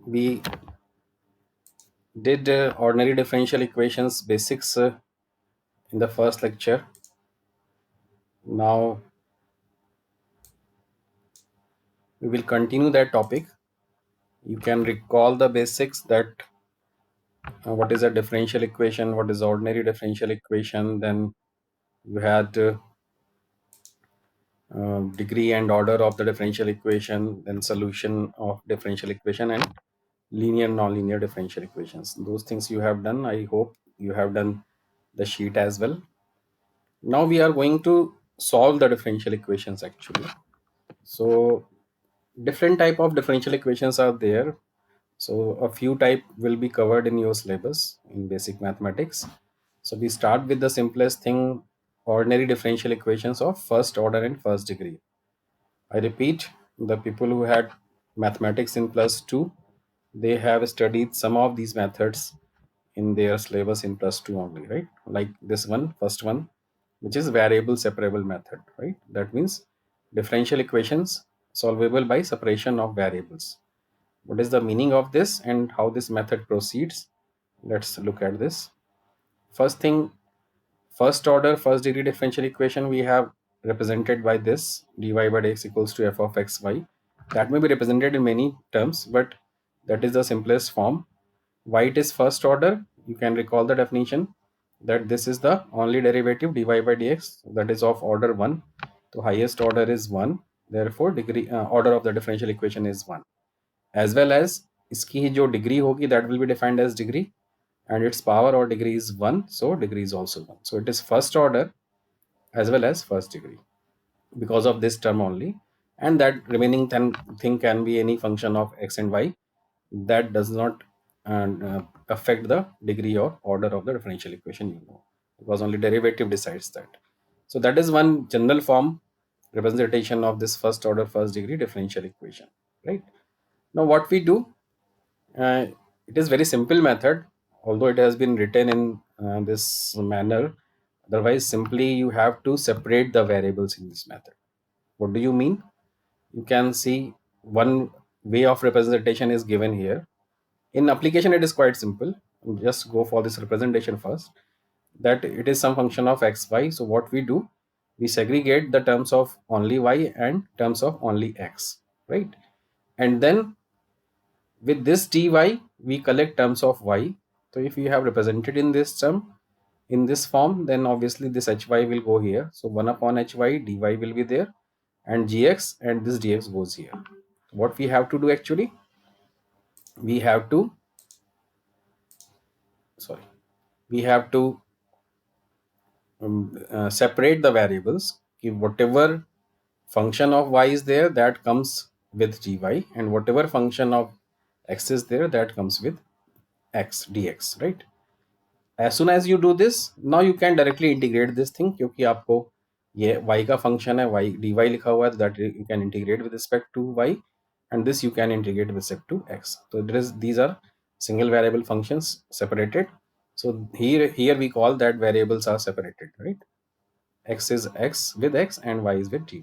we did ordinary differential equations basics in the first lecture. Now we will continue that topic. You can recall the basics that what is a differential equation, what is ordinary differential equation, then you had degree and order of the differential equation, then solution of differential equation, and linear nonlinear differential equations. Those things you have done. I hope you have done the sheet as well. Now we are going to solve the differential equations actually. So different type of differential equations are there. So a few type will be covered in your syllabus in basic mathematics. So we start with the simplest thing, ordinary differential equations of first order and first degree. I repeat, the people who had mathematics in +2, they have studied some of these methods in their syllabus in +2 only, right? Like this one, first one, which is variable separable method, right? That means differential equations solvable by separation of variables. What is the meaning of this and how this method proceeds? Let's look at this. First thing, first order first degree differential equation we have represented by this dy by dx equals to f of xy. That may be represented in many terms, but that is the simplest form. Why it is first order? You can recall the definition that this is the only derivative dy by dx that is of order 1. The highest order is 1. Therefore degree order of the differential equation is 1. As well as इसकी जो degree होगी that will be defined as degree and its power or degree is 1, so degree is also 1. So it is first order as well as first degree because of this term only, and that remaining thing can be any function of x and y that does not affect the degree or order of the differential equation, because only derivative decides that. So that is one general form representation of this first order first degree differential equation, right? Now what we do, uh, it is very simple method, although it has been written in this manner. Otherwise, simply you have to separate the variables in this method. What do you mean? You can see one way of representation is given here. In application, it is quite simple. Just go for this representation first. That it is some function of x, y. So what we do, we segregate the terms of only y and terms of only x, right? And then with this dy, we collect terms of y. So if you have represented in this term, in this form, then obviously this hy will go here. So 1 upon hy dy will be there, and gx, and this dx goes here. What we have to do actually, we have to, sorry, we have to separate the variables. Whatever function of y is there, that comes with gy, and whatever function of x is there, that comes with x dx, right? As soon as you do this, now you can directly integrate this thing, क्योंकि आपको ये y का function है, y dy लिखा हुआ है, that you can integrate with respect to y, and this you can integrate with respect to x. So these are single variable functions separated. So here we call that variables are separated, right? X is x with x and y is with dy.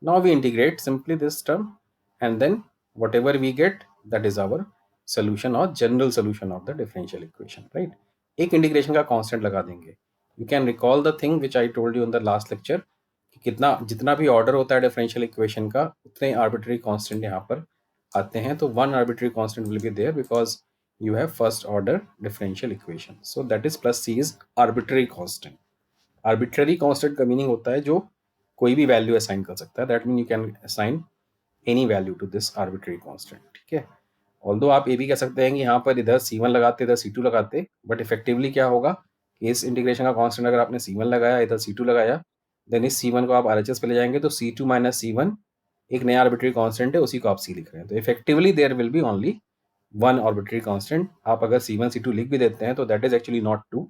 Now we integrate simply this term, and then whatever we get, that is our solution or general solution of the differential equation, right? एक integration का constant लगा देंगे. You can recall the thing which I told you in the last lecture कि कितना जितना भी order होता है डिफरेंशियल इक्वेशन का, उतने आर्बिट्ररी कांस्टेंट यहाँ पर आते हैं. तो one arbitrary constant will be there because you have first order differential equation. So that is plus c is arbitrary constant. Arbitrary constant का मीनिंग होता है जो कोई भी वैल्यू असाइन कर सकता है. That mean you can assign any value to this arbitrary constant, ठीक है? ऑल्दो आप ये भी कह सकते हैं कि यहाँ पर इधर C1 लगाते इधर C2 लगाते, बट इफेक्टिवली क्या होगा कि इस इंटीग्रेशन का कांस्टेंट अगर आपने C1 लगाया इधर C2 लगाया, देन इस C1 को आप RHS पे ले जाएंगे तो C2 माइनस C1 एक नया आर्बिट्ररी कांस्टेंट है, उसी को आप C लिख रहे हैं. तो effectively there will be only one arbitrary constant. आप अगर C1 C2 लिख भी देते हैं तो that is actually not true,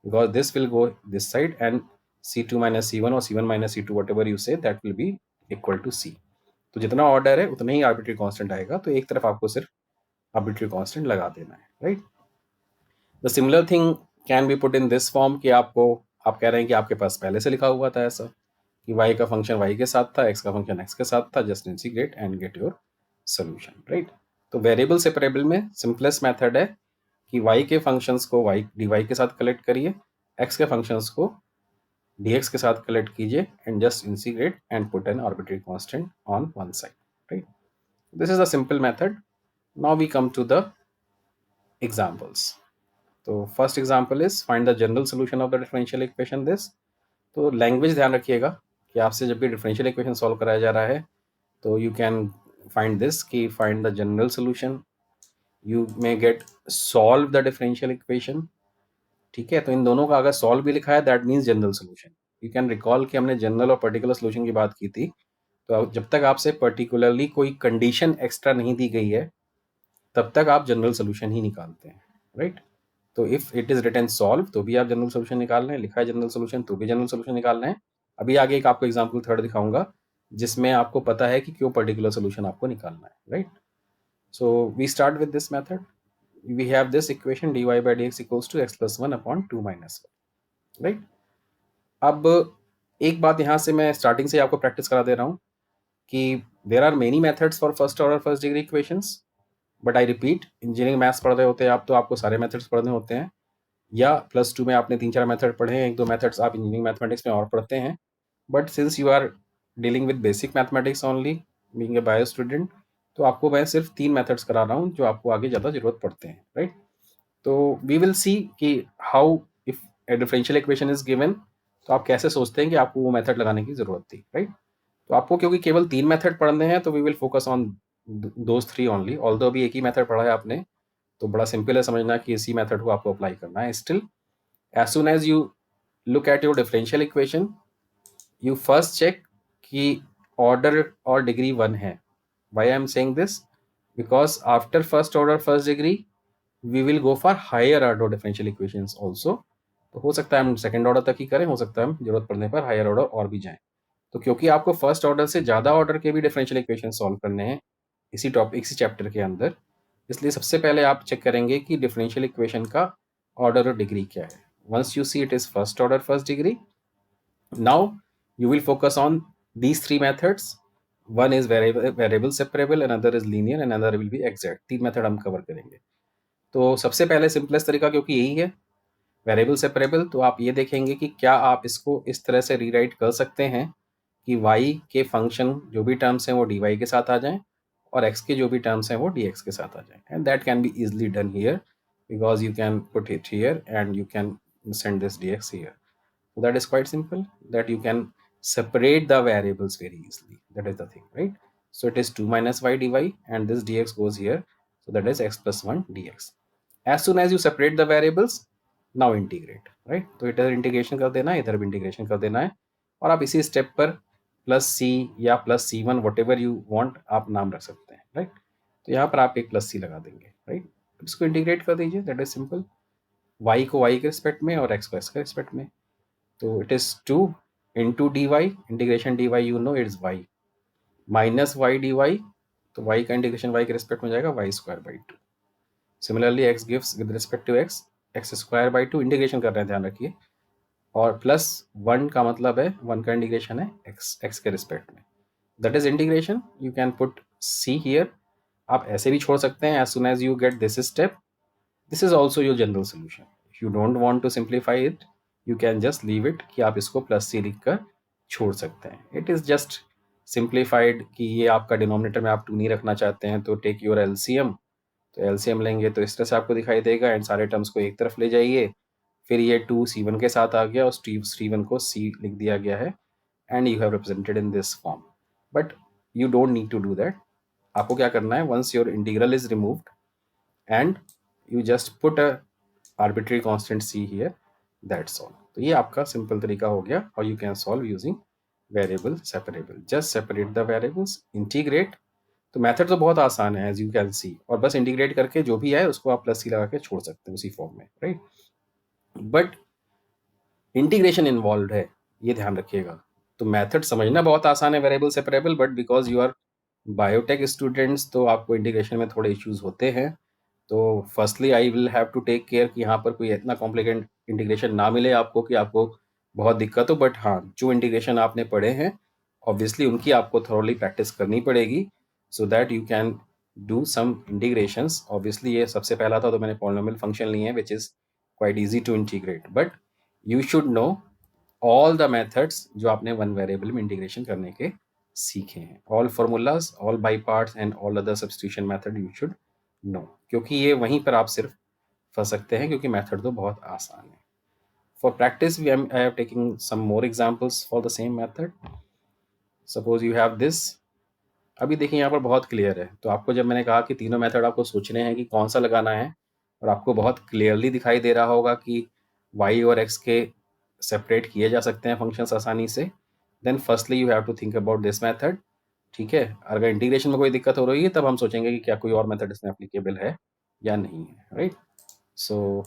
because this will go this side and C2 minus C1 और C1 minus C2 whatever you say that will be equal to C. तो जितना ऑर्डर है उतना ही आर्बिट्ररी कांस्टेंट आएगा. तो एक तरफ आपको सिर्फ आर्बिट्ररी कांस्टेंट लगा देना है, right? The similar thing can be put in this form कि आप कह रहे हैं कि आपके पास पहले से लिखा हुआ था ऐसा कि y का फंक्शन y के साथ था, x का फंक्शन x के साथ था, just integrate and get your solution, right? तो वेरिएबल सेपरेबल में सिंपलेस्ट मेथड है कि y के फंक्शंस को y dy के साथ कलेक्ट करिए, x के फंक्शंस को dx के साथ कलेक्ट कीजिए and just integrate and put an arbitrary constant on one side, right? This is the simple method. Now we come to the examples. तो first example is find the general solution of the differential equation this. तो language ध्यान रखिएगा कि आपसे जब भी differential equation solve कराया जा रहा है तो यू कैन फाइंड दिस कि find the general solution. You may gate solve the differential equation. ठीक है, तो इन दोनों का अगर सॉल्व भी लिखा है that means general solution. You can recall कि हमने जनरल और पर्टिकुलर सॉल्यूशन की बात की थी. तो जब तक आपसे पर्टिकुलरली कोई कंडीशन एक्स्ट्रा नहीं दी गई है तब तक आप जनरल सॉल्यूशन ही निकालते हैं, राइट? तो if it is written solve तो भी आप जनरल सॉल्यूशन निकाल रहे हैं, लिखा है जनरल सॉल्यूशन तो भी जनरल सॉल्यूशन निकाल रहे हैं. अभी आगे एक आपको एग्जांपल थर्ड दिखाऊंगा जिसमें आपको पता है कि क्यों पर्टिकुलर सॉल्यूशन आपको निकालना है, right? So we start with this method. we have this equation dy by dx equals to x plus 1 upon 2 minus 1, right? अब एक बात यहाँ से मैं स्टार्टिंग से आपको प्रैक्टिस करा दे रहा हूँ कि there are many methods for first order first degree equations. But I repeat, engineering maths पढ़ रहे होते हैं आप तो आपको सारे मेथड्स पढ़ने होते हैं, या +2 में आपने 3-4 मेथड पढ़े हैं, 1-2 मेथड्स आप इंजीनियरिंग मैथमेटिक्स में और पढ़ते हैं. But since you are dealing with basic mathematics only, being a bio student, तो आपको मैं सिर्फ 3 मेथड्स करा रहा हूँ जो आपको आगे ज़्यादा ज़रूरत पड़ते हैं, राइट? तो वी विल सी कि how if A differential equation is given तो आप कैसे सोचते हैं कि आपको वो मेथड लगाने की ज़रूरत थी, राइट? तो आपको क्योंकि केवल 3 मेथड पढ़ने हैं तो we will focus on those 3 only. Although अभी एक ही मेथड पढ़ा है आपने तो बड़ा सिंपल है समझना कि इसी मेथड को आपको अप्लाई करना है. Still as soon as you look at your differential equation you first check कि order और degree 1 है. why I am saying this? because after first order first degree we will go for higher order differential equations also. तो हो सकता है हम second order तक ही करें, हो सकता है हम जरूरत पड़ने पर हायर ऑर्डर और भी जाएं. तो क्योंकि आपको फर्स्ट ऑर्डर से ज़्यादा ऑर्डर के भी डिफरेंशियल इक्वेशन सॉल्व करने हैं इसी टॉपिक इसी चैप्टर के अंदर, इसलिए सबसे पहले आप चेक करेंगे कि डिफरेंशियल इक्वेशन का ऑर्डर और डिग्री क्या है. once you see it is first order first degree, now you will focus on these 3 methods. one is variable separable, another is linear and another will be exact. 3 method हम cover करेंगे. तो सबसे पहले simplest तरीका क्योंकि यही है variable separable, तो आप ये देखेंगे कि क्या आप इसको इस तरह से रीराइट कर सकते हैं कि y के फंक्शन जो भी टर्म्स हैं वो dy के साथ आ जाएं और x के जो भी टर्म्स हैं वो dx के साथ आ जाएं. And that can be easily done here because you can put it here and you can send this dx here. So that is quite simple that you can separate the variables very easily. That is the thing, right? So it is 2 minus y dy and this dx goes here. So that is x plus 1 dx. As soon as you separate the variables, now integrate, right? तो इधर integration कर देना है, इधर भी integration कर देना है और आप इसी स्टेप पर +c या +c1 what ever you want आप नाम रख सकते हैं, राइट? तो यहाँ पर आप एक +c लगा देंगे, राइट? इसको इंटीग्रेट कर दीजिए. That is simple. y को y के रिस्पेक्ट में और x को x के रिस्पेक्ट में. तो it is 2 into D Y. Integration D Y you know it's y minus Y D Y. तो y का इंटीग्रेशन y के रिस्पेक्ट में जाएगा y square by 2. Similarly x gives with respect to x square by 2. Integration कर रहे हैं, ध्यान रखिए. और +1 का मतलब है 1 का इंटीग्रेशन है x के रिस्पेक्ट में. That is integration. You can put c here. आप ऐसे भी छोड़ सकते हैं. As soon as you get this step, this is also your general solution. if you don't want to simplify it you can just leave it कि आप इसको +c लिख कर छोड़ सकते हैं. it is just simplified कि ये आपका डिनोमिनेटर में आप 2 नहीं रखना चाहते हैं तो टेक योर LCM. तो LCM लेंगे तो इस तरह से आपको दिखाई देगा एंड सारे टर्म्स को एक तरफ ले जाइए. फिर ये 2 C1 के साथ आ गया और C1 को C लिख दिया गया है and you have represented in this form. But you don't need to do that. आपको क्या करना है, once your integral is removed and you just put a arbitrary constant c here, that's all. तो ये आपका सिंपल तरीका हो गया और you can solve using variable separable. just separate the variables, integrate. तो मेथड तो बहुत आसान है as you can see, और बस इंटीग्रेट करके जो भी है उसको आप +c लगा के छोड़ सकते हैं उसी फॉर्म में, राइट? बट इंटीग्रेशन इन्वॉल्व है, ये ध्यान रखिएगा. तो मेथड समझना बहुत आसान है variable separable, but because you are biotech students तो आपको इंटीग्रेशन में थोड़े इश्यूज होते हैं. तो firstly I will have to take care कि यहाँ पर कोई इतना कॉम्प्लिकेटेड इंटीग्रेशन ना मिले आपको कि आपको बहुत दिक्कत हो. बट हाँ, जो इंटीग्रेशन आपने पढ़े हैं ऑब्वियसली उनकी आपको थोड़ी प्रैक्टिस करनी पड़ेगी so that you can do some integrations. Obviously ये सबसे पहला था, तो मैंने polynomial function लिए हैं which is quite easy to integrate, but you should know all the methods जो आपने one variable में integration करने के सीखे हैं. All formulas, all by parts and all other substitution method you should know, क्योंकि ये वहीं पर आप सिर्फ फंस सकते हैं, क्योंकि मेथड तो बहुत आसान है. For practice I have taken some more examples for the same method. Suppose you have this. अभी देखिए यहाँ पर बहुत क्लियर है, तो आपको जब मैंने कहा कि तीनों मेथड आपको सोचने हैं कि कौन सा लगाना है, और आपको बहुत क्लियरली दिखाई दे रहा होगा कि y और x के सेपरेट किए जा सकते हैं फंक्शंस आसानी से, then firstly you have to think about this method. ठीक है, अगर इंटीग्रेशन में कोई दिक्कत हो रही है तब हम सोचेंगे कि क्या कोई और मेथड इसमें एप्लीकेबल है या नहीं है, right. So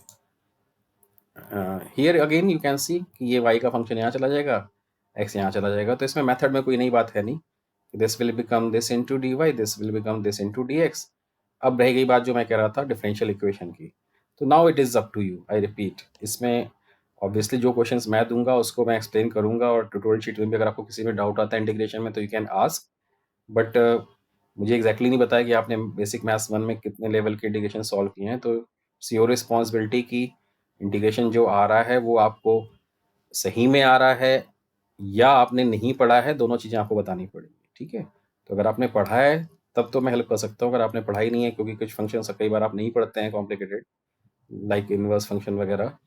here again you can see कि ये y का फंक्शन यहाँ चला जाएगा, x यहाँ चला जाएगा, तो इसमें मेथड में कोई नई बात है नहीं. This will become this into D Y, this will become this into D X. अब रह गई बात जो मैं कह रहा था डिफरेंशियल इक्वेशन की. तो now it is up to you. I repeat, इसमें ऑब्वियसली जो क्वेश्चंस मैं दूंगा उसको मैं एक्सप्लेन करूंगा, और ट्यूटोरियल शीट में भी अगर आपको किसी में डाउट आता है इंटीग्रेशन में तो यू कैन आस्क. बट मुझे एग्जैक्टली नहीं पता है कि आपने बेसिक मैथ्स 1 में कितने लेवल के इंटीग्रेशन सॉल्व किए हैं, तो इट्स योर रिस्पॉन्सिबिलिटी की इंटीग्रेशन जो आ रहा है वो आपको सही में आ रहा है या आपने नहीं पढ़ा है, दोनों चीज़ें आपको बतानी पड़ेगी. ठीक है, तो अगर आपने पढ़ा है तब तो मैं हेल्प कर सकता हूँ, अगर आपने पढ़ा ही नहीं है, क्योंकि कुछ फंक्शन कई बार आप नहीं पढ़ते हैं कॉम्प्लिकेटेड लाइक इनवर्स फंक्शन वगैरह,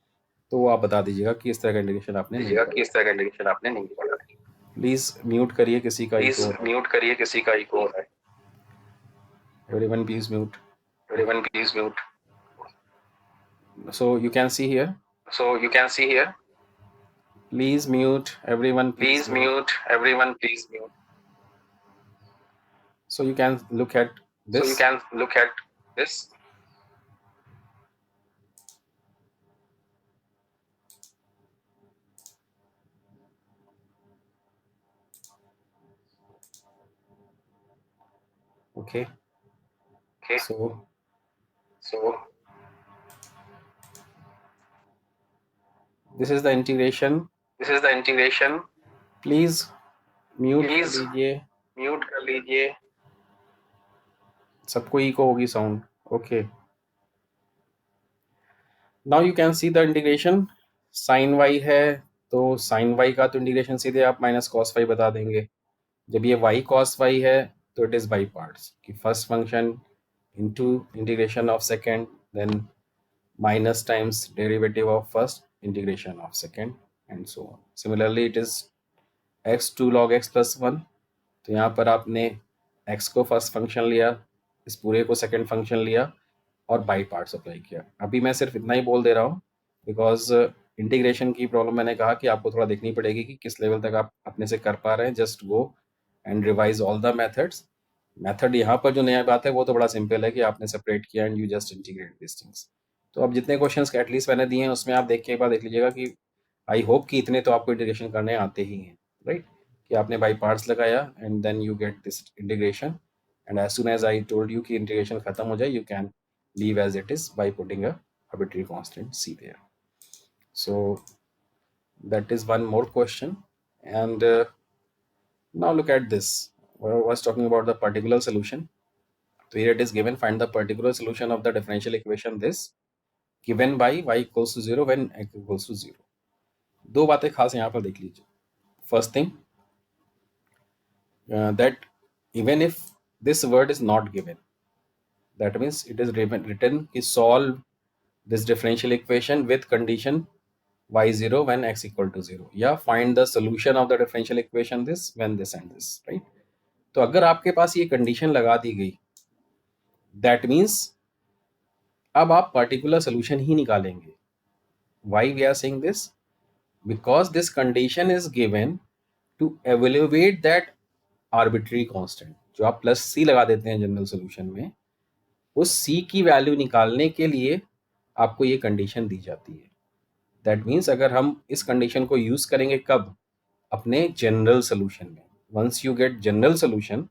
तो वो आप बता दीजिएगा कि इस तरह का इंटीग्रेशन आपने नहीं पढ़ा. प्लीज म्यूट करिए, किसी का इको हो रहा है. Everyone please mute. So you can see here. Please mute everyone. Please mute. So you can look at this. Okay. So this is the integration. Please mute कर लीजिए. सबको इको होगी sound. Okay. Now you can see the integration. Sine y है तो sign y का तो integration सीधे आप माइनस कॉस y बता देंगे. जब ये y cos y है तो इट इज बाई पार्ट्स, कि first function into integration of second, then minus times derivative of first integration of second, and so on. Similarly it is x2 log x plus 1. तो यहाँ पर आपने x को first function लिया, इस पूरे को सेकेंड फंक्शन लिया और बाई पार्ट्स अप्लाई किया. अभी मैं सिर्फ इतना ही बोल दे रहा हूँ बिकॉज इंटीग्रेशन की प्रॉब्लम मैंने कहा कि आपको थोड़ा देखनी पड़ेगी कि किस लेवल तक आप अपने से कर पा रहे हैं. Just go and revise all the methods. Method यहाँ पर जो नया बात है वो तो बड़ा सिंपल है कि आपने सेपरेट किया and you just integrate this things. तो अब जितने क्वेश्चंस एटलीस्ट मैंने दिए हैं उसमें आप देख के एक बार देख लीजिएगा कि आई होप कि इतने तो आपको इंटीग्रेशन करने आते ही हैं, राइट. कि आपने बाई पार्ट्स लगाया and then you get this integration, and as soon as I told you कि इंटीग्रेशन खत्म हो जाए you can leave as it is by putting a arbitrary constant c there. So that is one more question. And now look at this. I was talking about the particular solution. So here it is given, find the particular solution of the differential equation this given by y equals to 0 when x equals to 0. दो बातें खास यहाँ पर देख लीजिए. First thing, that even if this word is not given, that means it is written ki solve this differential equation with condition y0 when x equal to 0, या find the solution of the differential equation this when this and this, right. तो अगर आपके पास ये condition लगा दी गई, that means अब आप particular solution ही निकालेंगे. why we are saying this? because this condition is given to evaluate that arbitrary constant. जो आप प्लस सी लगा देते हैं जनरल सोल्यूशन में, उस सी की वैल्यू निकालने के लिए आपको ये कंडीशन दी जाती है. दैट मीन्स अगर हम इस कंडीशन को यूज करेंगे कब? अपने जनरल सोल्यूशन में. Once you get general solution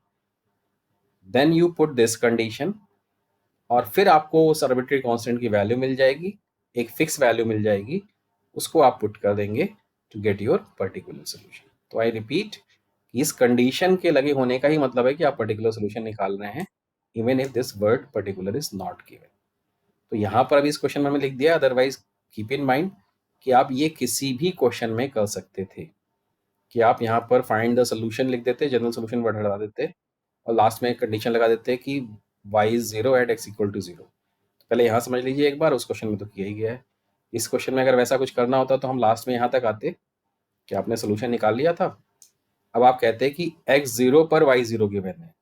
then you put this condition, और फिर आपको उस आर्बिट्री कांस्टेंट की वैल्यू मिल जाएगी, एक फिक्स वैल्यू मिल जाएगी, उसको आप पुट कर देंगे to get your particular solution. तो आई रिपीट, इस कंडीशन के लगे होने का ही मतलब है कि आप पर्टिकुलर सोल्यूशन निकाल रहे हैं. Even if this word particular is not given. तो यहाँ पर अभी इस क्वेश्चन में मैंने लिख दिया, अदरवाइज कीप इन माइंड कि आप ये किसी भी क्वेश्चन में कर सकते थे कि आप यहाँ पर फाइंड द सोल्यूशन लिख देते, जनरल सोल्यूशन वर्ड हटा देते और लास्ट में एक कंडीशन लगा देते कि y is 0 at x equal to 0। पहले यहाँ समझ लीजिए एक बार, उस क्वेश्चन में तो किया ही गया है। इस क्वेश्चन में अगर वैसा कुछ करना होता तो हम लास्ट में यहाँ तक आते कि आपने सोल्यूशन निकाल लिया था। अब आप कहते हैं कि x 0 पर y 0 गिवन है,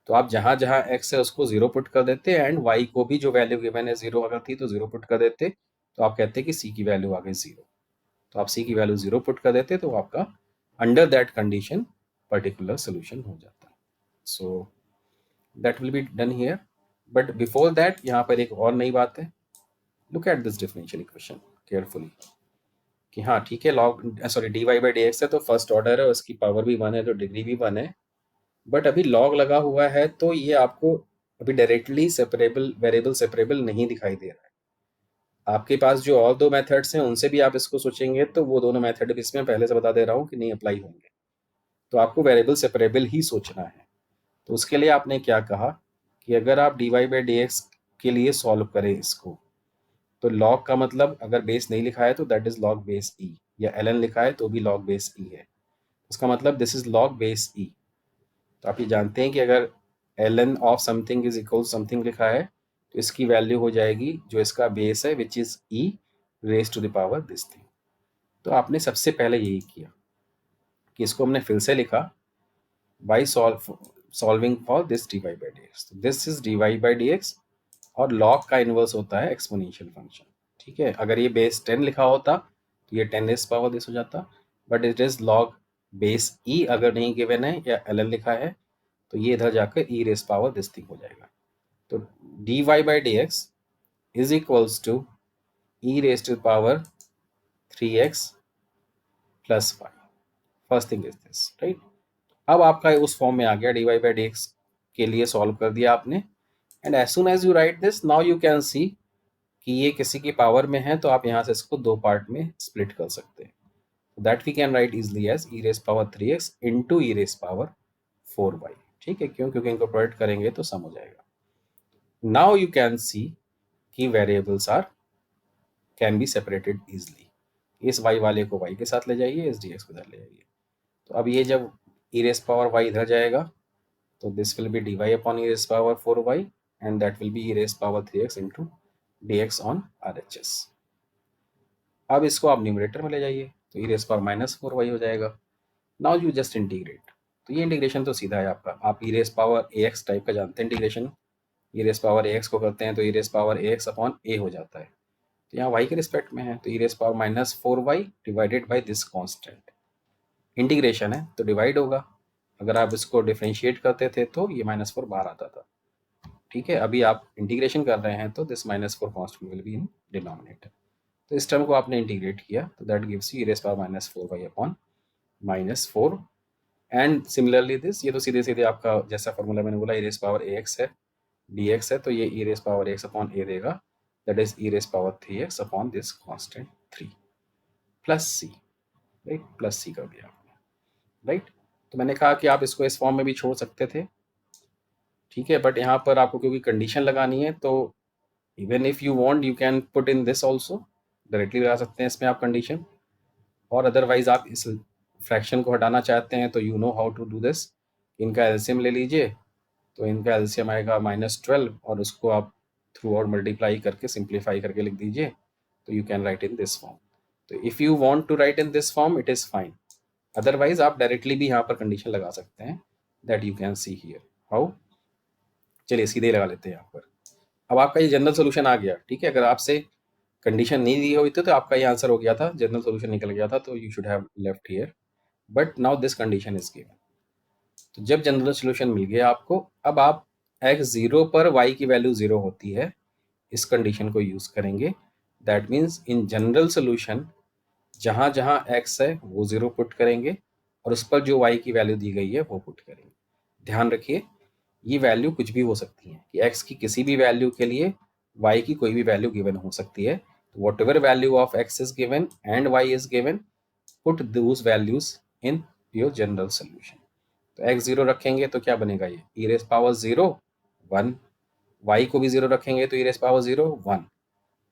तो आप जहाँ जहाँ x है उसको 0 पुट कर देते एंड y को भी जो वैल्यू गिवन है 0 अगर थी तो 0 पुट कर देते। तो आप कहते हैं कि c की वैल्यू आ गई 0, तो आप c की वैल्यू 0 पुट कर देते तो आपका under that condition particular solution हो जाता। So that will be done here, but before that यहाँ पर एक और नई बात है। Look at this differential equation carefully कि हाँ ठीक है, log sorry d Y by D x है तो फर्स्ट ऑर्डर है, उसकी पावर भी 1 है तो डिग्री भी 1 है, बट अभी लॉग लगा हुआ है तो ये आपको अभी डायरेक्टली सेपरेबल वेरिएबल सेपरेबल नहीं दिखाई दे रहा है। आपके पास जो और दो मेथड्स हैं उनसे भी आप इसको सोचेंगे तो वो दोनों मेथड भी इसमें पहले से बता दे रहा हूँ कि नहीं अप्लाई होंगे, तो आपको वेरिएबल सेपरेबल ही सोचना है। तो उसके लिए आपने क्या कहा कि अगर आप d Y by D x के लिए सॉल्व करें इसको, तो लॉग का मतलब अगर बेस नहीं लिखा है तो दैट इज लॉग बेस ई, या एल एन लिखा है तो भी लॉग बेस ई है, उसका मतलब this is log base e. तो आप ये जानते हैं कि अगर l n of something is equal something लिखा है तो इसकी वैल्यू हो जाएगी जो इसका बेस है which is e raise to the power this thing. तो आपने सबसे पहले यही किया कि इसको हमने फिर से लिखा by solving for this d Y by D x. This is D Y by D x और लॉग का इनवर्स होता है एक्सपोनेंशियल फंक्शन। ठीक है, अगर ये बेस 10 लिखा होता तो ये 10 रेज पावर दिस हो जाता, but it is log base E अगर नहीं गिवन है या एल एन लिखा है तो ये इधर जाकर e raise power this thing हो जाएगा। तो D Y by D x is equals to e raise to power 3x plus 5। First thing is this, right. अब आपका उस फॉर्म में आ गया, D Y by D x के लिए सॉल्व कर दिया आपने, and as soon as you write this now you can see कि ये किसी की पावर में है तो आप यहाँ से इसको दो पार्ट में स्प्लिट कर सकते हैं। That we can write easily as e raise power 3x into e raise power 4y। ठीक है, क्यों? क्योंकि इनको प्रोडक्ट करेंगे तो सम हो जाएगा। नाउ यू कैन सी कि variables are can be separated easily. इस y वाले को y के साथ ले जाइए, इस dx को इधर ले जाइए। तो अब ये जब ई रेज पावर y इधर जाएगा तो this will be d y upon e raise power 4y and that will be e raise power 3x into dx on RHS। अब इसको आप न्यूमरेटर में ले जाइए तो E raise power minus 4y हो जाएगा। नाउ यू जस्ट इंटीग्रेट, तो ये इंटीग्रेशन तो सीधा है आपका, आप ई raise power a x type का जानते हैं integration. E raise power a x को करते हैं तो E raise power a x upon ए हो जाता है, तो यहाँ y के रिस्पेक्ट में है तो E raise power minus 4y divided by this constant. Integration है तो डिवाइड होगा, अगर आप इसको डिफ्रेंशिएट करते थे तो ये -4 बाहर आता था। ठीक है, अभी आप इंटीग्रेशन कर रहे हैं तो this -4 constant will be in denominator. तो इस टर्म को आपने इंटीग्रेट किया तो that gives you e raise power -4y upon -4 and similarly this, ये तो सीधे सीधे आपका जैसा फॉर्मूला मैंने बोला e raise power a x है dx है तो ये e raise power x upon a देगा, that is e raise power 3x upon this constant 3 plus c, right, plus सी कर दिया आपने, राइट। तो मैंने कहा कि आप इसको इस फॉर्म में भी छोड़ सकते थे, ठीक है, बट यहाँ पर आपको क्योंकि कंडीशन लगानी है तो even if you want you can put in this also, directly लगा सकते हैं इसमें आप कंडीशन, और अदरवाइज आप इस फ्रैक्शन को हटाना चाहते हैं तो you know how to do this. इनका एलसीएम ले लीजिए, तो इनका एलसीएम आएगा -12 और उसको आप थ्रू आउट मल्टीप्लाई करके सिंप्लीफाई करके लिख दीजिए, तो you can write in this form. तो if you want to write in this form it is fine, otherwise आप डायरेक्टली भी यहाँ पर कंडीशन लगा सकते हैं, that you can see here how. चलिए सीधे लगा लेते हैं यहाँ पर। अब आपका ये जनरल सोल्यूशन आ गया, ठीक है, अगर आपसे कंडीशन नहीं दी हुई थी तो आपका ये आंसर हो गया था, जनरल सोल्यूशन निकल गया था, तो you should have left here, but now this condition is given. तो जब जनरल सोल्यूशन मिल गया आपको, अब आप x0 पर y की वैल्यू 0 होती है, इस कंडीशन को यूज करेंगे। That means in general solution जहाँ जहाँ x है वो 0 पुट करेंगे और उस पर जो y की वैल्यू दी गई है वो पुट करेंगे। ध्यान रखिए ये वैल्यू कुछ भी हो सकती है कि x की किसी भी वैल्यू के लिए y की कोई भी वैल्यू गिवन हो सकती है। What ever value of x is given and y is given, put those values in your general solution. तो x0 रखेंगे तो क्या बनेगा, ये ई रेज पावर 0 1, y को भी 0 रखेंगे तो e रेज़ पावर 0 1,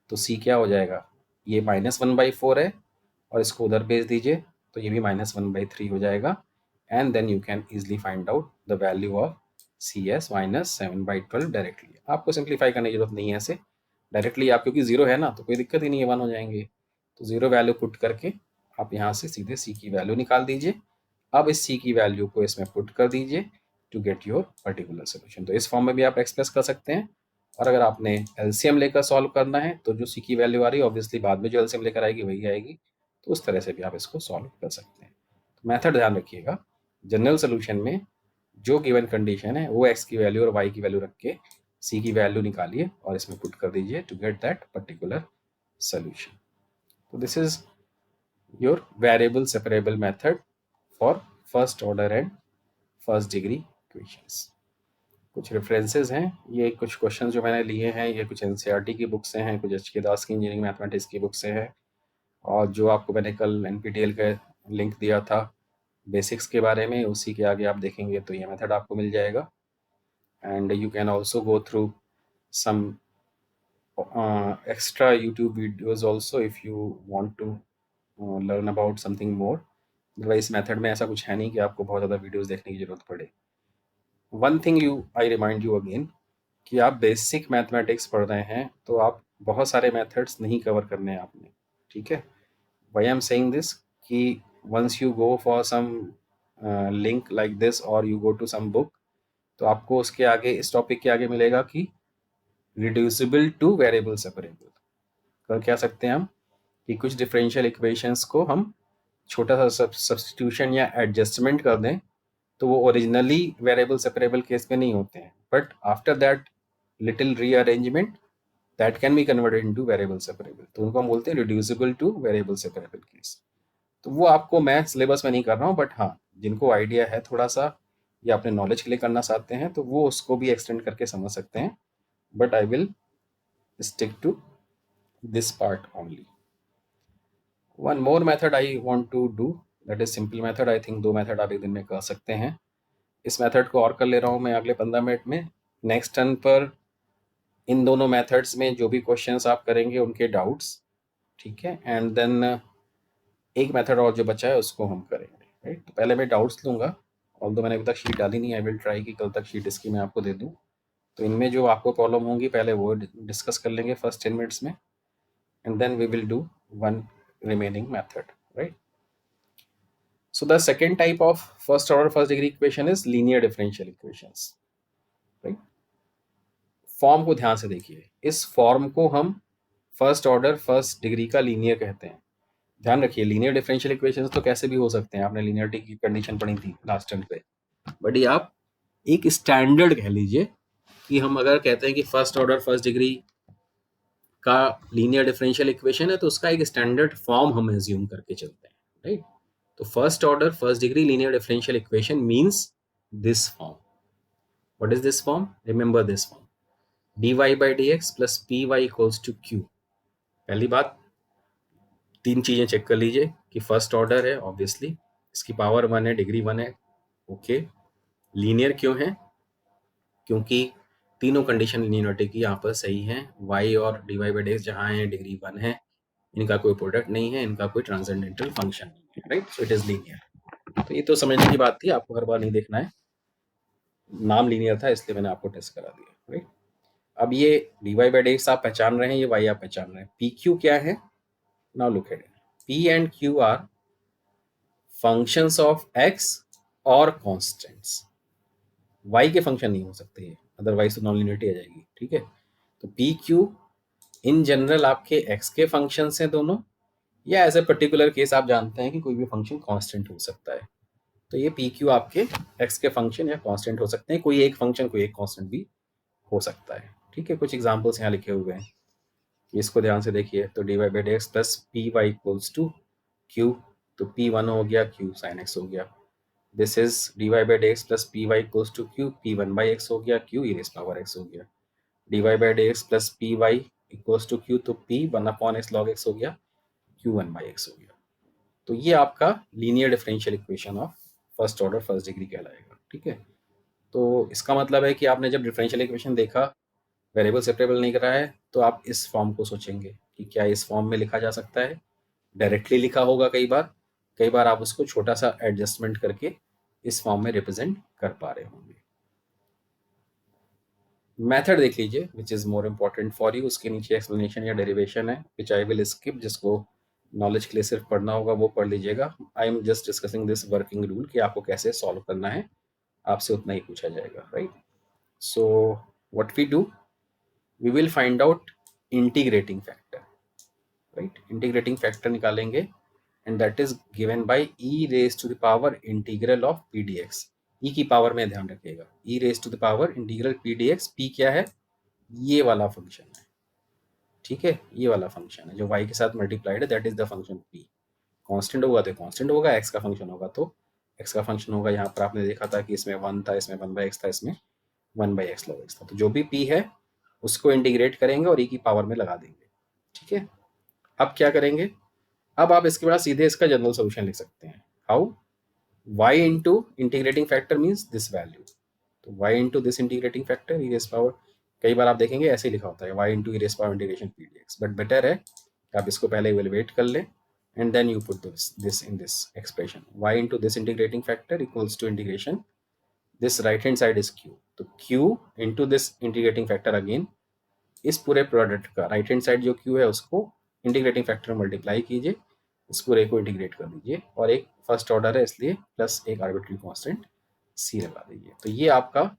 तो c क्या हो जाएगा, ये -1/4 है, और इसको उधर भेज दीजिए तो ये भी -1/3 हो जाएगा, and then you can easily find out the value of CS -7/12 directly. आपको सिंप्लीफाई करने की जरूरत नहीं है ऐसे डायरेक्टली, आप क्योंकि 0 है ना तो कोई दिक्कत ही नहीं है, 1 हो जाएंगे। तो 0 वैल्यू पुट करके आप यहाँ से सीधे c की वैल्यू निकाल दीजिए। अब इस c की वैल्यू को इसमें पुट कर दीजिए to get your particular solution. तो इस फॉर्म में भी आप एक्सप्रेस कर सकते हैं, और अगर आपने एलसीएम लेकर सॉल्व करना है तो जो सी की वैल्यू आ रही है ऑब्वियसली बाद में जो एलसीएम लेकर आएगी वही आएगी, तो उस तरह से भी आप इसको सॉल्व कर सकते हैं। तो मेथड ध्यान रखिएगा, जनरल सोल्यूशन में जो गिवन कंडीशन है वो एक्स की वैल्यू और वाई की वैल्यू रख के सी की वैल्यू निकालिए और इसमें पुट कर दीजिए to get that particular solution. तो this is your variable separable method for first order and first degree equations. कुछ रेफरेंसेस हैं, ये कुछ क्वेश्चन जो मैंने लिए हैं ये कुछ एनसीईआरटी की बुक से हैं, कुछ एचके दास की इंजीनियरिंग मैथमेटिक्स की बुक से है, और जो आपको मैंने कल एनपीटीईएल का लिंक दिया था बेसिक्स के बारे में, उसी के आगे आप देखेंगे तो ये मेथड आपको मिल जाएगा। And you can also go through some extra YouTube videos also if you want to learn about something more. Otherwise method में ऐसा कुछ है नहीं कि आपको बहुत ज़्यादा वीडियोज़ देखने की ज़रूरत पड़े। One thing I remind you again कि आप बेसिक मैथमेटिक्स पढ़ रहे हैं तो आप बहुत सारे मेथड्स नहीं कवर करने हैं आपने, ठीक है। Why I am saying this कि once you go for some link like this और you go to some book, तो आपको उसके आगे इस टॉपिक के आगे मिलेगा कि रिड्यूसिबल टू वेरिएबल सेपरेबल। कर क्या सकते हैं हम कि कुछ डिफरेंशियल इक्वेशंस को हम छोटा सा सब्स्टिट्यूशन या एडजस्टमेंट कर दें तो वो ओरिजिनली वेरिएबल सेपरेबल केस में नहीं होते हैं, but after that little rearrangement that can be converted into variable separable, तो उनको हम बोलते हैं reducible two variable separable case. तो वो आपको मैं सिलेबस में नहीं कर रहा हूँ, बट हाँ जिनको आइडिया है थोड़ा सा या अपने नॉलेज के लिए करना चाहते हैं तो वो उसको भी एक्सटेंड करके समझ सकते हैं, but I will stick to this part only. One more method I want to do, that is simple method. I think 2 method आप एक दिन में कर सकते हैं। इस मेथड को और कर ले रहा हूँ मैं अगले 15 मिनट में। नेक्स्ट टर्न पर इन दोनों मेथड्स में जो भी क्वेश्चंस आप करेंगे उनके डाउट्स, ठीक है, एंड देन एक मेथड और जो बचा है उसको हम करेंगे, राइट। तो पहले मैं डाउट्स लूँगा, ऑल्दो मैंने अभी तक शीट डाली नहीं, आई विल ट्राई कि कल तक शीट इसकी मैं आपको दे दूँ। तो इनमें जो आपको प्रॉब्लम होंगी पहले वो डिस्कस कर लेंगे फर्स्ट 10 मिनट्स में, and then we will do one remaining method, right? So the second type of first order first degree equation is linear differential equations, right? Form को ध्यान से देखिए, इस फॉर्म को हम फर्स्ट ऑर्डर फर्स्ट डिग्री का linear कहते हैं। ध्यान रखिए लीनियर डिफरेंशियल इक्वेशंस तो कैसे भी हो सकते हैं, आपने लीनियरिटी की कंडीशन पढ़ी थी लास्ट टर्म पे, बट ये आप एक स्टैंडर्ड कह लीजिए कि हम अगर कहते हैं कि फर्स्ट ऑर्डर फर्स्ट डिग्री का लीनियर डिफरेंशियल इक्वेशन है तो उसका एक स्टैंडर्ड फॉर्म हम एज्यूम करके चलते हैं, राइट। तो first order first degree linear differential equation means this form. What is this form? Remember this form, dy by dx plus py equals to q। पहली बात, 3 चीजें चेक कर लीजिए कि फर्स्ट ऑर्डर है ऑब्वियसली, इसकी पावर 1 है, डिग्री 1 है, ओके। लीनियर क्यों है? क्योंकि तीनों कंडीशन लीनियरिटी की यहाँ पर सही है, y और dy by dx जहाँ है डिग्री 1 है, इनका कोई प्रोडक्ट नहीं है, इनका कोई ट्रांसेंडेंटल फंक्शन नहीं है, right. So it is linear. तो ये तो समझने की बात थी, आपको हर बार नहीं देखना है, नाम लीनियर था इसलिए मैंने आपको टेस्ट करा दिया, राइट। अब ये dy by dx आप पहचान रहे हैं, ये y आप पहचान रहे हैं, pq क्या है? Now look at it, p and q are functions of x और कांस्टेंट्स। y के फंक्शन नहीं हो सकते ये, अदरवाइज तो नॉन लीनियरिटी आ जाएगी, ठीक है। तो p q इन जनरल आपके x के फंक्शंस हैं दोनों, या एज ए पर्टिकुलर केस आप जानते हैं कि कोई भी फंक्शन कांस्टेंट हो सकता है, तो ये पी क्यू आपके एक्स के फंक्शन या कांस्टेंट हो सकते हैं, कोई एक फंक्शन कोई एक कांस्टेंट भी हो सकता है, ठीक है। कुछ एग्जांपल्स यहाँ लिखे हुए हैं, इसको ध्यान से देखिए। तो D Y by D x plus P Y equals to Q, तो पी 1 हो गया, क्यू साइन एक्स हो गया। This is D Y by D x plus P Y equals to Q, P 1 by X हो गया, Q E raise power X हो गया। D Y by D x plus P Y equals to Q, तो P 1 upon X log X हो गया, Q 1 by X हो गया। तो ये आपका linear differential equation of first order first degree कहलाएगा, ठीक है। तो इसका मतलब है कि आपने जब डिफरेंशियल इक्वेशन देखा, वेरिएबल सेपरेबल नहीं करा है, तो आप इस फॉर्म को सोचेंगे कि क्या इस फॉर्म में लिखा जा सकता है। डायरेक्टली लिखा होगा कई बार आप उसको छोटा सा एडजस्टमेंट करके इस फॉर्म में रिप्रेजेंट कर पा रहे होंगे। मेथड देख लीजिए which is more important for you. उसके नीचे एक्सप्लेनेशन या डेरिवेशन है विच आई विल स्किप। जिसको नॉलेज के लिए सिर्फ पढ़ना होगा वो पढ़ लीजिएगा। I am just discussing this working rule कि आपको कैसे सॉल्व करना है, आपसे उतना ही पूछा जाएगा, right. So what we do, we will find out integrating factor, right. Integrating factor निकालेंगे and that is given by E raise to the power integral of P D X. E की power में ध्यान रखिएगा, E raise to the power integral P D X. P क्या है, ये वाला function है, ठीक है, ये वाला फंक्शन है जो y के साथ मल्टीप्लाइड है, that is the function p। Constant होगा तो कांस्टेंट होगा, x का फंक्शन होगा तो x का फंक्शन होगा। यहाँ पर आपने देखा था कि इसमें 1 था, इसमें 1/x था, इसमें 1/x log x था। तो जो भी p है उसको इंटीग्रेट करेंगे और e की पावर में लगा देंगे, ठीक है। अब क्या करेंगे, अब आप इसके बाद सीधे इसका जनरल सोल्यूशन लिख सकते हैं। How, y into integrating factor means this value, तो y into this integrating factor E raise power. कई बार आप देखेंगे ऐसे ही लिखा होता है y into e raise power integration p D x, but better है कि आप इसको पहले इवेलुएट कर लें and then you put this in this expression. y into this integrating factor equals to integration this right hand side is q, तो q into this integrating factor again इस पूरे प्रोडक्ट का राइट हैंड साइड जो q है उसको integrating factor multiply कीजिए, इस पूरे को इंटीग्रेट कर दीजिए और एक फर्स्ट ऑर्डर है इसलिए प्लस एक आर्बिट्री कांस्टेंट c लगा दीजिए। तो ये आपका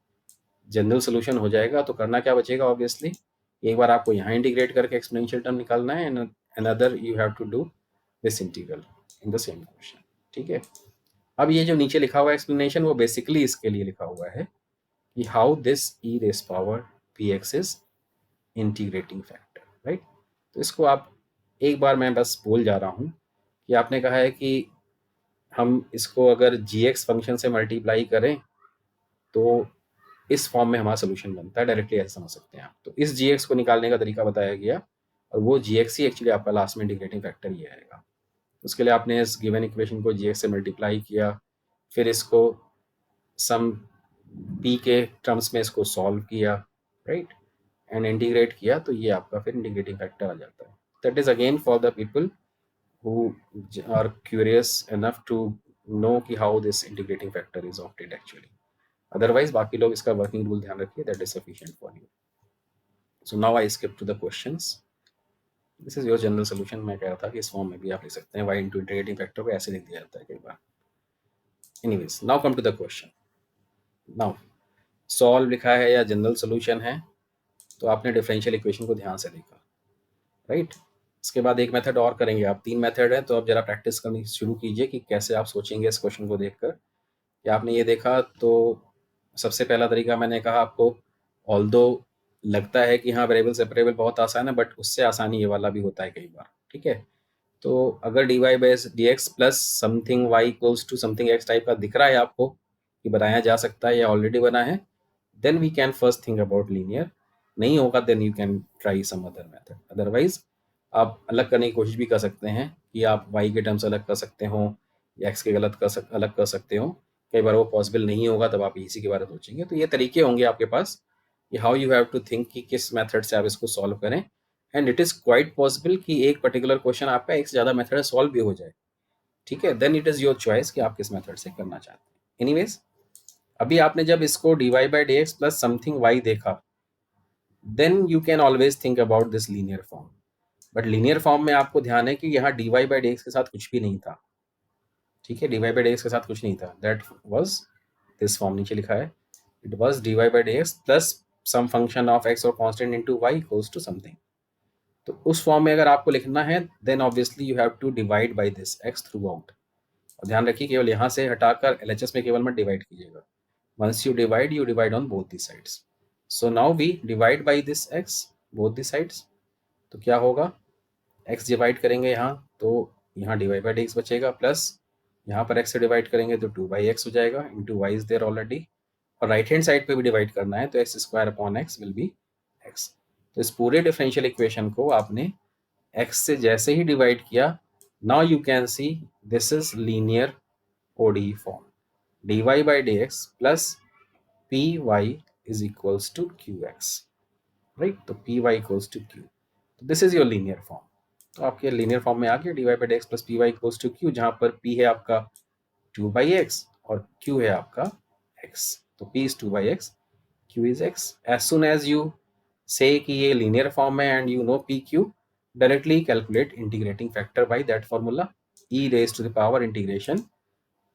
जनरल सोल्यूशन हो जाएगा। तो करना क्या बचेगा, ऑब्वियसली एक बार आपको यहाँ इंटीग्रेट करके एक्सपोनेंशियल टर्म निकालना है and another you have to do this integral in the same question, ठीक है। अब ये जो नीचे लिखा हुआ है एक्सप्लेनेशन वो बेसिकली इसके लिए लिखा हुआ है कि how this E raise power P x is integrating factor, right. तो इसको आप एक बार मैं बस बोल जा रहा हूँ कि आपने कहा है कि हम इसको अगर जी एक्स फंक्शन से मल्टीप्लाई करें तो इस फॉर्म में हमारा सोल्यूशन बनता है, डायरेक्टली ऐसे समझ सकते हैं आप। तो इस जी एक्स को निकालने का तरीका बताया गया और वो जी एक्स ही एक्चुअली आपका लास्ट में इंटीग्रेटिंग फैक्टर ये आएगा। उसके लिए आपने इस गिवन इक्वेशन को जी एक्स से मल्टीप्लाई किया, फिर इसको सम पी के टर्म्स में इसको सॉल्व किया, राइट, एंड इंटीग्रेट किया, तो ये आपका फिर इंटीग्रेटिंग फैक्टर आ जाता है। That is again for the people who are curious enough to know कि how this integrating factor is obtained actually. Otherwise बाकी लोग इसका वर्किंग रूल ध्यान रखिए, that is sufficient for you. So now I skip to the questions. This is your general solution। मैं कह रहा था कि इस फॉर्म में भी आप लिख सकते हैं, y into integrating factor को ऐसे लिख दिया जाता है कई बार। Anyways, now come to the question. Now solve लिखा है या जनरल सोल्यूशन है, तो आपने डिफरेंशियल इक्वेशन को ध्यान से देखा, राइट। इसके बाद एक मेथड और करेंगे, आप 3 मेथड है, तो अब जरा प्रैक्टिस करनी शुरू कीजिए कि कैसे आप सोचेंगे इस क्वेश्चन को देखकर। कि आपने ये देखा तो सबसे पहला तरीका मैंने कहा आपको, ऑल्दो लगता है कि हाँ वेरिएबल सेपरेबल बहुत आसान है, बट उससे आसानी ये वाला भी होता है कई बार, ठीक है। तो अगर d Y by D x plus something y equals to something x type का दिख रहा है आपको कि बनाया जा सकता है या ऑलरेडी बना है, then we can first think about linear. नहीं होगा then you can try some other method. Otherwise आप अलग करने की कोशिश भी कर सकते हैं कि आप y के टर्म्स अलग कर सकते हो या x के अलग कर सकते हो। कई बार वो पॉसिबल नहीं होगा, तब आप इसी के बारे में सोचेंगे। तो ये तरीके होंगे आपके पास कि how you have to think कि किस मेथड से आप इसको सॉल्व करें। And it is quite possible कि एक पर्टिकुलर क्वेश्चन आपका एक से ज़्यादा मेथड सॉल्व भी हो जाए, ठीक है। Then it is your choice कि आप किस मेथड से करना चाहते हैं। एनीवेज, अभी आपने जब इसको D Y by D x plus something Y देखा, then you can always think about this linear form. But linear form में आपको ध्यान है कि यहाँ D Y by D x के साथ कुछ भी नहीं था, ठीक है। D Y by D x के साथ कुछ नहीं था, दैट वॉज दिस फॉर्म नीचे लिखा है, it was D Y by D x plus some function of X और constant into Y equals to something. तो उस फॉर्म में अगर आपको लिखना है then obviously you have to divide by this X throughout. और ध्यान रखिए केवल यहाँ से हटाकर LHS में केवल मत डिवाइड कीजिएगा। Once you divide on both the sides. So now we divide by this x both the sides. तो क्या होगा, x डिवाइड करेंगे यहाँ तो यहाँ D Y by D x बचेगा, प्लस यहाँ पर x से डिवाइड करेंगे तो 2/x हो जाएगा, into y is there already. और राइट हैंड साइड पे भी डिवाइड करना है तो x square upon x will be x. तो इस पूरे डिफरेंशियल इक्वेशन को आपने x से जैसे ही डिवाइड किया, now you can see this is linear ODE form. dy by D x plus P Y is equals to Q X, right. तो P Y equals to Q, तो this is your linear form. तो आपके linear form में आ गया D Y by D x plus P Y equals to Q, जहाँ पर P है आपका 2/x और q है आपका x। तो p is 2/x, q is x। As soon as you say कि ये linear form है and you know pq, directly calculate integrating factor by that formula, e raised to the power integration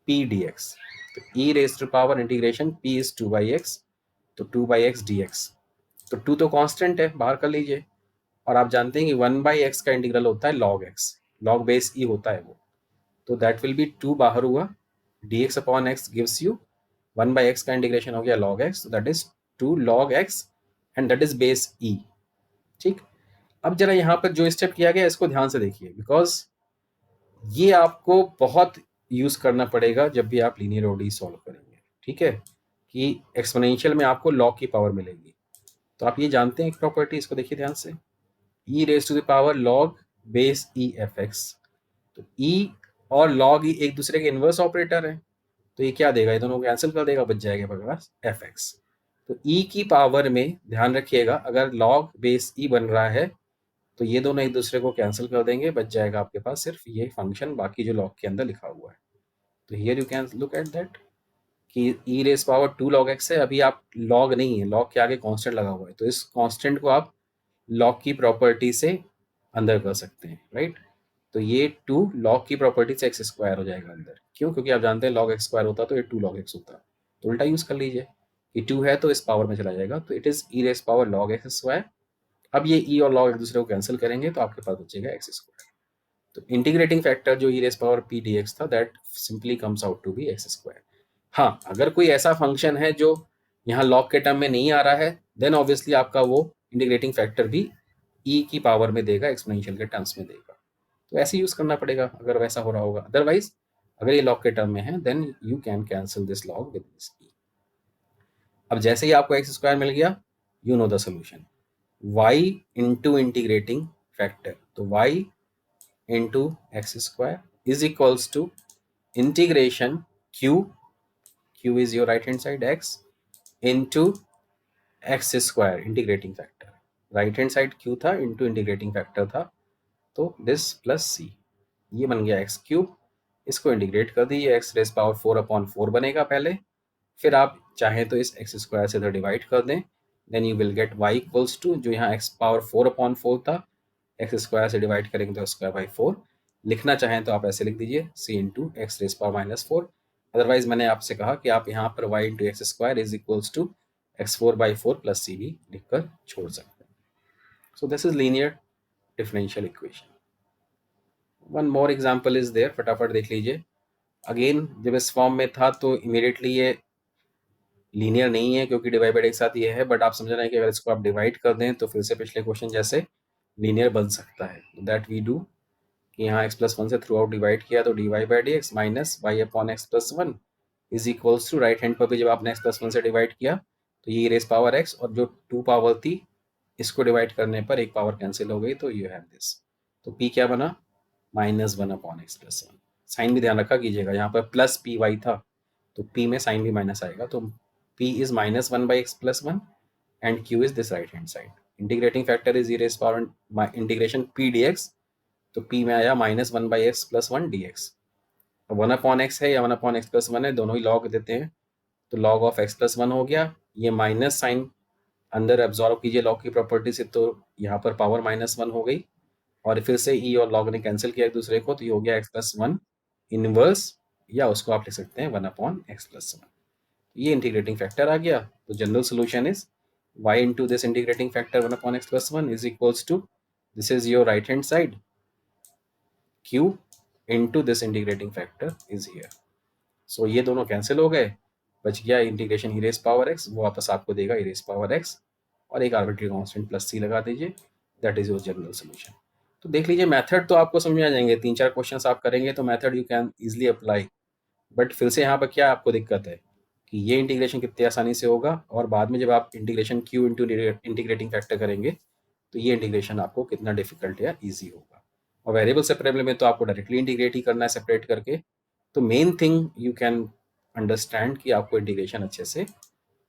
p dx। तो e raised to the power integration p is 2/x, तो 2/x dx। तो 2 तो constant है, बाहर कर लीजिए। और आप जानते हैं कि 1/x का इंटीग्रल होता है log x, log base e होता है वो। तो दैट विल बी 2 बाहर हुआ, dx upon x gives you 1/x का इंटीग्रेशन हो गया log x, that is 2 log x and that is base e। ठीक, अब जरा यहाँ पर जो स्टेप किया गया इसको ध्यान से देखिए, बिकॉज ये आपको बहुत यूज करना पड़ेगा जब भी आप लीनियर ओडी सॉल्व करेंगे। ठीक है, कि एक्सपोनेंशियल में आपको log की पावर मिलेगी। तो आप ये जानते हैं एक प्रॉपर्टी, इसको देखिए ध्यान से, e raise to the power log base e f x. तो e और log e एक दूसरे के इनवर्स ऑपरेटर है, तो ये क्या देगा, ये दोनों को कैंसिल कर देगा, बच जाएगा आपके पास एफ एक्स। तो e की पावर में ध्यान रखिएगा, अगर log बेस e बन रहा है तो ये दोनों एक दूसरे को कैंसिल कर देंगे, बच जाएगा आपके पास सिर्फ ये फंक्शन, बाकी जो log के अंदर लिखा हुआ है। तो here you can look at that कि e raise power 2 log x है, अभी आप log नहीं है, log के आगे कांस्टेंट लगा हुआ है, तो इस कांस्टेंट को आप log की प्रॉपर्टी से अंदर कर सकते हैं, राइट। तो ये 2 log की प्रॉपर्टी से एक्स स्क्वायर हो जाएगा अंदर, क्यों, क्योंकि आप जानते हैं log x स्क्वायर होता तो ये 2 log x होता, तो उल्टा यूज कर लीजिए कि 2 है तो इस पावर में चला जाएगा, तो it is E raise power log x square. अब ये e और log एक दूसरे को कैंसिल करेंगे तो आपके पास बचेगा एक्स स्क्वायर। तो इंटीग्रेटिंग फैक्टर जो E raise power P D X था, that simply comes out to be X square. हाँ, अगर कोई ऐसा फंक्शन है जो यहाँ log के टर्म में नहीं आ रहा है, देन ऑब्वियसली आपका वो इंटीग्रेटिंग फैक्टर भी e की पावर में देगा, एक्सपोनेंशियल के टर्म्स में देगा। तो ऐसे यूज करना पड़ेगा अगर वैसा हो रहा होगा, अदरवाइज अगर ये log के टर्म में है then you can cancel this log with this e। अब जैसे ही आपको एक्स स्क्वायर मिल गया, you know the solution, y into integrating factor, तो y into x square is equals to integration q is your right hand side x into x square integrating factor, right hand side q था into integrating factor था, तो this plus सी, ये बन गया x cube. इसको integrate कर दीजिए, x raise power 4/4 बनेगा पहले, फिर आप चाहें तो इस एक्स स्क्वायर से इधर डिवाइड कर दें, then you will get y equals to, जो यहाँ एक्स पावर 4/4 था, एक्स स्क्वायर से डिवाइड करेंगे तो स्क्वायर बाई 4, लिखना चाहें तो आप ऐसे लिख दीजिए c into X raise power -4। Otherwise मैंने आपसे कहा कि आप यहाँ पर y into x square is equals to x4/4 plus C भी लिखकर छोड़ सकते हैं। So this is linear differential equation. One more example is there, फटाफट देख लीजिए। अगेन जब इस फॉर्म में था तो इमीडिएटली ये लीनियर नहीं है क्योंकि डिवाइड बाई एक साथ ये है, बट आप समझ रहे हैं कि अगर इसको आप डिवाइड कर दें तो फिर से पिछले क्वेश्चन जैसे लीनियर बन सकता है। दैट वी डू कि यहाँ x+1 से थ्रू आउट डिवाइड किया तो D Y by D x minus y upon x+1 is equals to, right hand पर भी जब आपने x+1 से डिवाइड किया तो ये रेस पावर x और जो 2 पावर थी इसको डिवाइड करने पर एक पावर कैंसिल हो गई, तो यू हैव दिस। तो p क्या बना, -1 अपॉन x+1। साइन भी ध्यान रखा कीजिएगा, यहाँ पर प्लस पी वाई था तो p में साइन भी माइनस आएगा, तो p is -1/x+1 and q is this right hand side. Integrating factor is e raised power integration p dx, तो p में आया -1/x+1 dx। 1/x है या 1/x+1 है, दोनों ही log देते हैं, तो log ऑफ x+1 हो गया, ये माइनस साइन अंदर एब्जॉर्व कीजिए log की प्रॉपर्टी से, तो यहाँ पर पावर -1 हो गई, और फिर से e और log ने कैंसिल किया एक दूसरे को, तो ये हो गया x+1 इनवर्स, या उसको आप लिख सकते हैं 1/x+1। ये इंटीग्रेटिंग फैक्टर आ गया, तो general solution is y into this integrating factor 1/x+1 is equals to, this is your right hand side, q into this integrating factor is here. सो ये दोनों कैंसिल हो गए, बच गया integration E raise power x, वो वापस आपको देगा ई रेस पावर x, और एक आर्बिट्री कांस्टेंट प्लस c लगा दीजिए, that is your general solution. तो देख लीजिए मेथड तो आपको समझ में आ जाएंगे, 3-4 क्वेश्चंस आप करेंगे तो method you can easily apply, but फिर से यहाँ पर क्या आपको दिक्कत है कि ये इंटीग्रेशन कितनी आसानी से होगा, और बाद में जब आप integration Q into integrating factor करेंगे तो ये इंटीग्रेशन आपको कितना डिफिकल्ट या ईजी होगा। और वेरिएबल सेपरेबल में तो आपको डायरेक्टली इंटीग्रेट ही करना है सेपरेट करके। तो main thing you can understand कि आपको इंटीग्रेशन अच्छे से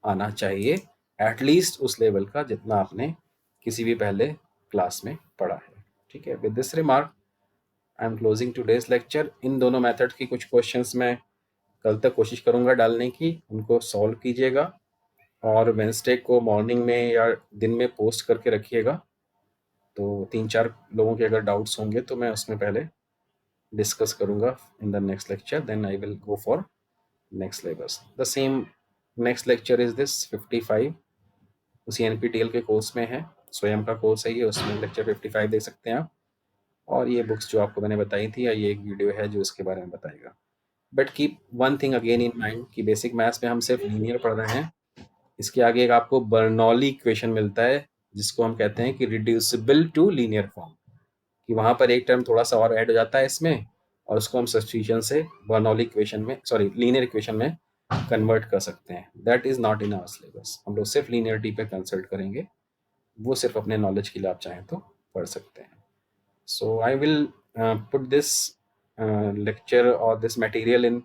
आना चाहिए, एटलीस्ट उस लेवल का जितना आपने किसी भी पहले क्लास में पढ़ा है। ठीक है, with this remark I am closing today's lecture. इन दोनों मेथड की कुछ क्वेश्चंस मैं कल तक कोशिश करूंगा डालने की, उनको सॉल्व कीजिएगा और वेंसडे को मॉर्निंग में या दिन में पोस्ट करके रखिएगा। तो 3-4 लोगों के अगर डाउट्स होंगे तो मैं उसमें पहले डिस्कस करूंगा in the next lecture, then I will go for next levels. The same next lecture is this 55, उसी एनपीटीएल के कोर्स में है, स्वयं का कोर्स है ये, उसमें लेक्चर 55 देख सकते हैं आप। और ये बुक्स जो आपको मैंने बताई थी, या ये एक वीडियो है जो इसके बारे में बताएगा। But keep one thing again in mind कि बेसिक मैथ्स में हम सिर्फ लीनियर पढ़ रहे हैं। इसके आगे एक आपको बर्नौली इक्वेशन मिलता है जिसको हम कहते हैं कि रिड्यूसिबल टू लीनियर फॉर्म, कि वहां पर एक टर्म थोड़ा सा और ऐड हो जाता है इसमें, और उसको हम सब्स्टिट्यूशन से बर्नौली इक्वेशन में, सॉरी लीनियर इक्वेशन में कन्वर्ट कर सकते हैं। That is not in our syllabus, हम लोग सिर्फ लीनियरिटी पे कंसल्ट करेंगे, वो सिर्फ अपने नॉलेज के लिए आप चाहें तो पढ़ सकते हैं। So I will put this lecture और this material in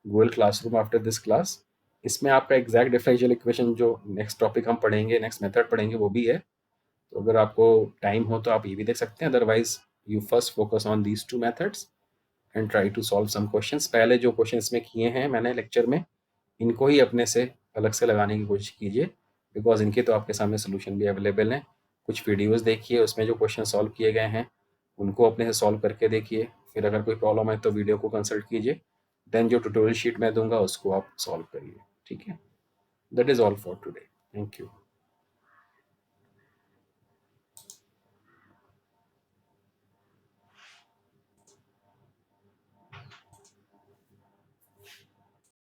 Google classroom after this class. इसमें आपका एग्जैक्ट डिफरेंशियल इक्वेशन जो नेक्स्ट टॉपिक हम पढ़ेंगे, नेक्स्ट मेथड पढ़ेंगे, वो भी है। तो अगर आपको टाइम हो तो आप ये भी देख सकते हैं, otherwise you first focus on these two methods and try to solve some questions. पहले जो क्वेश्चंस में किए हैं मैंने लेक्चर में, इनको ही अपने से अलग से लगाने की कोशिश कीजिए, बिकॉज इनके तो आपके सामने सोल्यूशन भी अवेलेबल हैं। कुछ वीडियोस देखिए, उसमें जो क्वेश्चन सॉल्व किए गए हैं उनको अपने से सॉल्व करके देखिए, फिर अगर कोई प्रॉब्लम है तो वीडियो को कंसल्ट कीजिए, देन जो ट्यूटोरियल शीट मैं दूंगा उसको आप सॉल्व करिए। ठीक है, that is all for today, thank you.